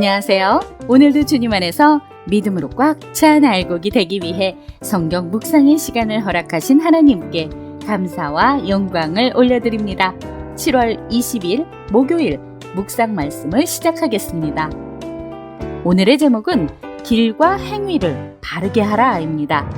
안녕하세요. 오늘도 주님 안에서 믿음으로 꽉 찬 알곡이 되기 위해 성경 묵상의 시간을 허락하신 하나님께 감사와 영광을 올려드립니다. 7월 20일 목요일 묵상 말씀을 시작하겠습니다. 오늘의 제목은 길과 행위를 바르게 하라입니다.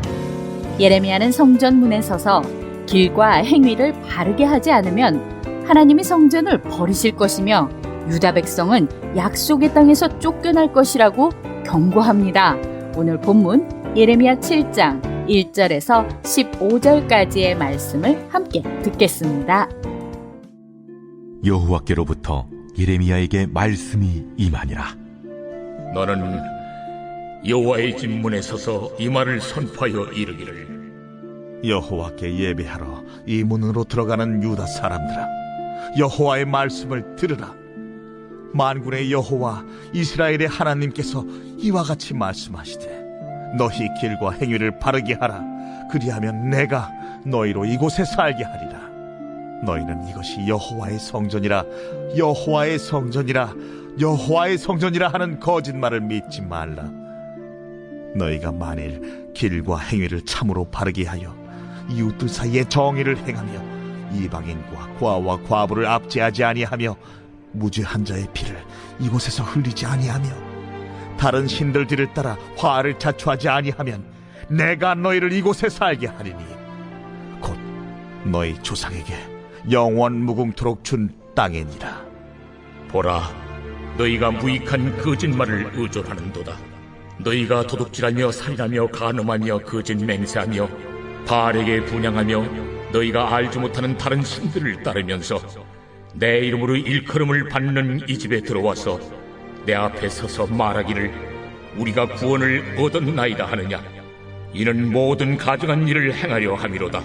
예레미야는 성전 문에 서서 길과 행위를 바르게 하지 않으면 하나님이 성전을 버리실 것이며 유다 백성은 약속의 땅에서 쫓겨날 것이라고 경고합니다. 오늘 본문 예레미야 7장 1절에서 15절까지의 말씀을 함께 듣겠습니다. 여호와께로부터 예레미야에게 말씀이 임하니라. 너는 여호와의 집 문에 서서 이 말을 선포하여 이르기를, 여호와께 예배하러 이 문으로 들어가는 유다 사람들아, 여호와의 말씀을 들으라. 만군의 여호와 이스라엘의 하나님께서 이와 같이 말씀하시되, 너희 길과 행위를 바르게 하라. 그리하면 내가 너희로 이곳에 살게 하리라. 너희는 이것이 여호와의 성전이라, 여호와의 성전이라, 여호와의 성전이라 하는 거짓말을 믿지 말라. 너희가 만일 길과 행위를 참으로 바르게 하여 이웃들 사이에 정의를 행하며 이방인과 과와 과부를 압제하지 아니하며 무죄한 자의 피를 이곳에서 흘리지 아니하며 다른 신들 뒤를 따라 화를 자초하지 아니하면 내가 너희를 이곳에 살게 하리니 곧 너희 조상에게 영원 무궁토록 준 땅이니라. 보라, 너희가 무익한 거짓말을 의존하는도다. 너희가 도둑질하며 살인하며 간음하며 거짓 맹세하며 바알에게 분향하며 너희가 알지 못하는 다른 신들을 따르면서 내 이름으로 일컬음을 받는 이 집에 들어와서 내 앞에 서서 말하기를 우리가 구원을 얻었나이다 하느냐. 이는 모든 가증한 일을 행하려 함이로다.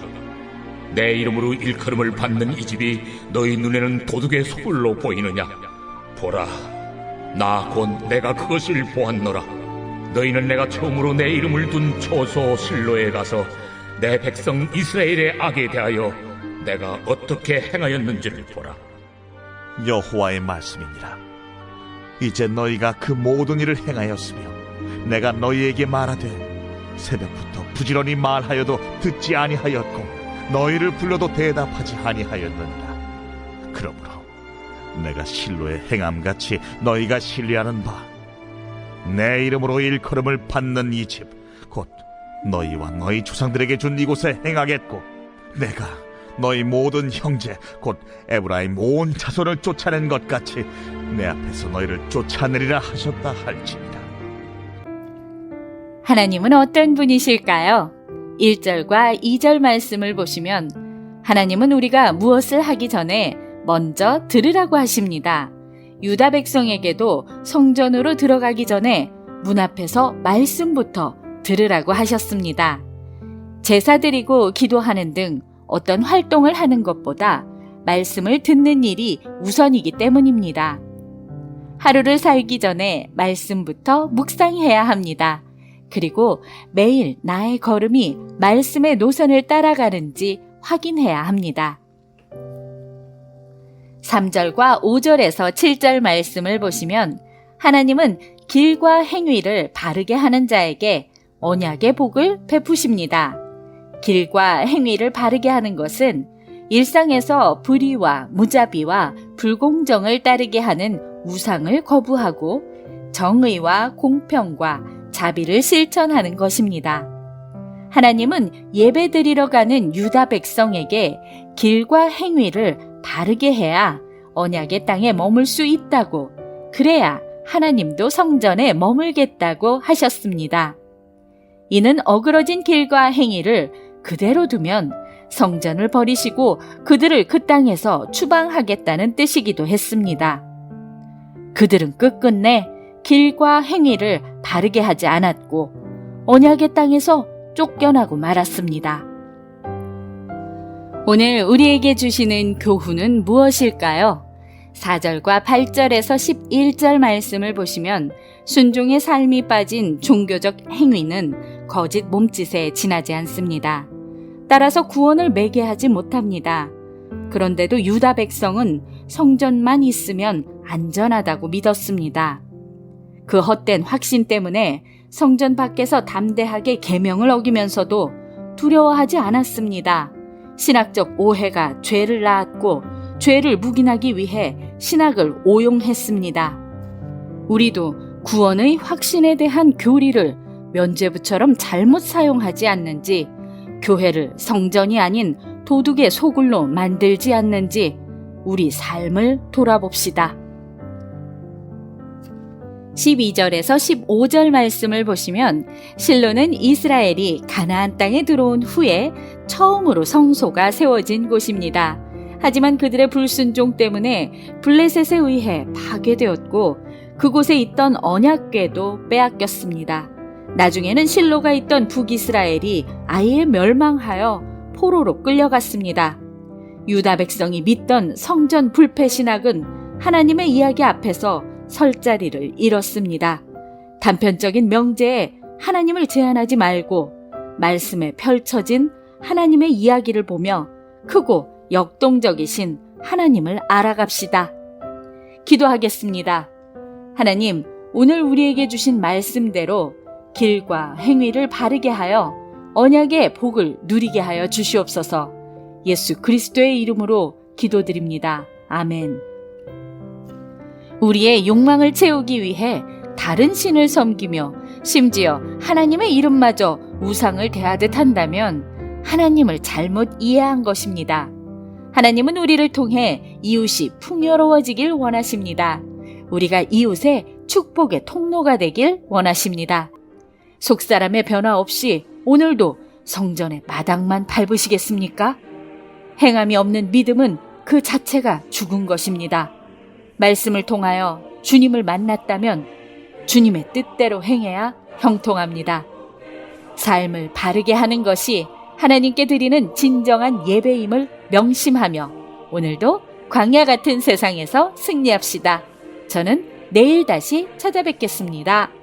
내 이름으로 일컬음을 받는 이 집이 너희 눈에는 도둑의 소굴로 보이느냐. 보라, 나 곧 내가 그것을 보았노라. 너희는 내가 처음으로 내 이름을 둔 초소 실로에 가서 내 백성 이스라엘의 악에 대하여 내가 어떻게 행하였는지를 보라. 여호와의 말씀이니라. 이제 너희가 그 모든 일을 행하였으며 내가 너희에게 말하되 새벽부터 부지런히 말하여도 듣지 아니하였고 너희를 불러도 대답하지 아니하였느니라. 그러므로 내가 실로의 행함같이 너희가 신뢰하는 바 내 이름으로 일컬음을 받는 이 집 곧 너희와 너희 조상들에게 준 이곳에 행하겠고 내가 너희 모든 형제 곧 에브라임 온 자손을 쫓아낸 것 같이 내 앞에서 너희를 쫓아내리라 하셨다 할지니라. 하나님은 어떤 분이실까요? 1절과 2절 말씀을 보시면 하나님은 우리가 무엇을 하기 전에 먼저 들으라고 하십니다. 유다 백성에게도 성전으로 들어가기 전에 문 앞에서 말씀부터 들으라고 하셨습니다. 제사 드리고 기도하는 등 어떤 활동을 하는 것보다 말씀을 듣는 일이 우선이기 때문입니다. 하루를 살기 전에 말씀부터 묵상해야 합니다. 그리고 매일 나의 걸음이 말씀의 노선을 따라가는지 확인해야 합니다. 3절과 5절에서 7절 말씀을 보시면 하나님은 길과 행위를 바르게 하는 자에게 언약의 복을 베푸십니다. 길과 행위를 바르게 하는 것은 일상에서 불의와 무자비와 불공정을 따르게 하는 우상을 거부하고 정의와 공평과 자비를 실천하는 것입니다. 하나님은 예배드리러 가는 유다 백성에게 길과 행위를 바르게 해야 언약의 땅에 머물 수 있다고, 그래야 하나님도 성전에 머물겠다고 하셨습니다. 이는 어그러진 길과 행위를 그대로 두면 성전을 버리시고 그들을 그 땅에서 추방하겠다는 뜻이기도 했습니다. 그들은 끝끝내 길과 행위를 바르게 하지 않았고 언약의 땅에서 쫓겨나고 말았습니다. 오늘 우리에게 주시는 교훈은 무엇일까요? 4절과 8절에서 11절 말씀을 보시면 순종의 삶이 빠진 종교적 행위는 거짓 몸짓에 지나지 않습니다. 따라서 구원을 매개하지 못합니다. 그런데도 유다 백성은 성전만 있으면 안전하다고 믿었습니다. 그 헛된 확신 때문에 성전 밖에서 담대하게 계명을 어기면서도 두려워하지 않았습니다. 신학적 오해가 죄를 낳았고 죄를 묵인하기 위해 신학을 오용했습니다. 우리도 구원의 확신에 대한 교리를 면죄부처럼 잘못 사용하지 않는지, 교회를 성전이 아닌 도둑의 소굴로 만들지 않는지 우리 삶을 돌아봅시다. 12절에서 15절 말씀을 보시면 실로는 이스라엘이 가나안 땅에 들어온 후에 처음으로 성소가 세워진 곳입니다. 하지만 그들의 불순종 때문에 블레셋에 의해 파괴되었고 그곳에 있던 언약궤도 빼앗겼습니다. 나중에는 실로가 있던 북이스라엘이 아예 멸망하여 포로로 끌려갔습니다. 유다 백성이 믿던 성전 불패 신학은 하나님의 이야기 앞에서 설 자리를 잃었습니다. 단편적인 명제에 하나님을 제한하지 말고 말씀에 펼쳐진 하나님의 이야기를 보며 크고 역동적이신 하나님을 알아갑시다. 기도하겠습니다. 하나님, 오늘 우리에게 주신 말씀대로 길과 행위를 바르게 하여 언약의 복을 누리게 하여 주시옵소서. 예수 그리스도의 이름으로 기도드립니다. 아멘. 우리의 욕망을 채우기 위해 다른 신을 섬기며 심지어 하나님의 이름마저 우상을 대하듯 한다면 하나님을 잘못 이해한 것입니다. 하나님은 우리를 통해 이웃이 풍요로워지길 원하십니다. 우리가 이웃의 축복의 통로가 되길 원하십니다. 속사람의 변화 없이 오늘도 성전의 마당만 밟으시겠습니까? 행함이 없는 믿음은 그 자체가 죽은 것입니다. 말씀을 통하여 주님을 만났다면 주님의 뜻대로 행해야 형통합니다. 삶을 바르게 하는 것이 하나님께 드리는 진정한 예배임을 명심하며 오늘도 광야 같은 세상에서 승리합시다. 저는 내일 다시 찾아뵙겠습니다.